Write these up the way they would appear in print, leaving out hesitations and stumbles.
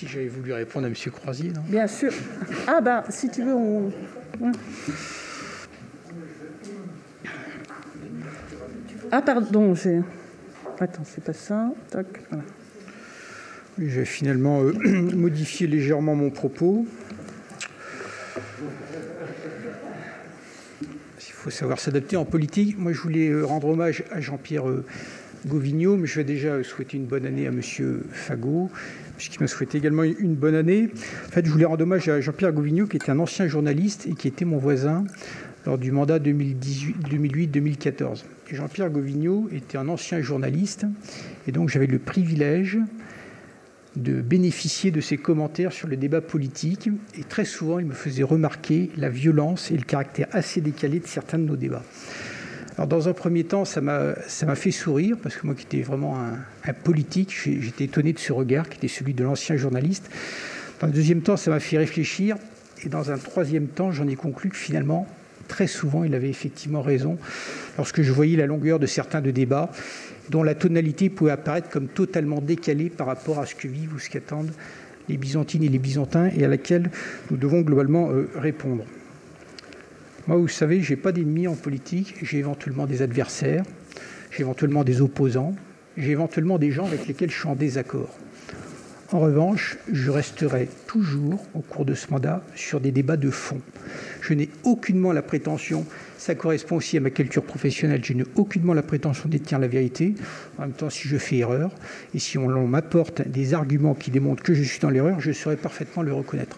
si j'avais voulu répondre à M. Croisier, non? Bien sûr. Ah ben, si tu veux, on... Ah pardon, j'ai... Attends, c'est pas ça. Tac, voilà. Je vais finalement modifier légèrement mon propos. Il faut savoir s'adapter en politique. Moi, je voulais rendre hommage à Jean-Pierre Govigno, mais je vais déjà souhaiter une bonne année à M. Fagot, puisqu'il m'a souhaité également une bonne année. En fait, je voulais rendre hommage à Jean-Pierre Govigno, qui était un ancien journaliste et qui était mon voisin lors du mandat 2008-2014. Et Jean-Pierre Govigno était un ancien journaliste, et donc j'avais le privilège de bénéficier de ses commentaires sur le débat politique. Et très souvent, il me faisait remarquer la violence et le caractère assez décalé de certains de nos débats. Alors, dans un premier temps, ça m'a fait sourire, parce que moi qui étais vraiment un politique, j'étais étonné de ce regard, qui était celui de l'ancien journaliste. Dans le deuxième temps, ça m'a fait réfléchir. Et dans un troisième temps, j'en ai conclu que finalement, très souvent, il avait effectivement raison, lorsque je voyais la longueur de certains de débats, dont la tonalité pouvait apparaître comme totalement décalée par rapport à ce que vivent ou ce qu'attendent les Byzantines et les Byzantins, et à laquelle nous devons globalement répondre. Moi, vous savez, je n'ai pas d'ennemis en politique, j'ai éventuellement des adversaires, j'ai éventuellement des opposants, j'ai éventuellement des gens avec lesquels je suis en désaccord. En revanche, je resterai toujours, au cours de ce mandat, sur des débats de fond. Je n'ai aucunement la prétention, ça correspond aussi à ma culture professionnelle, je n'ai aucunement la prétention de détenir la vérité. En même temps, si je fais erreur, et si on m'apporte des arguments qui démontrent que je suis dans l'erreur, je saurai parfaitement le reconnaître.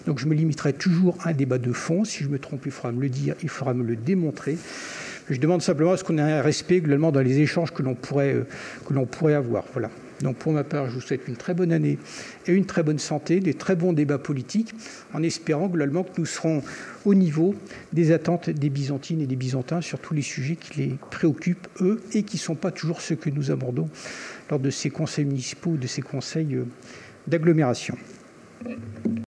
Donc je me limiterai toujours à un débat de fond. Si je me trompe, il faudra me le dire, il faudra me le démontrer. Je demande simplement à ce qu'on ait un respect globalement dans les échanges que l'on pourrait avoir. Voilà. Donc pour ma part, je vous souhaite une très bonne année et une très bonne santé, des très bons débats politiques, en espérant globalement que nous serons au niveau des attentes des Byzantines et des Byzantins sur tous les sujets qui les préoccupent, eux, et qui ne sont pas toujours ceux que nous abordons lors de ces conseils municipaux ou de ces conseils d'agglomération.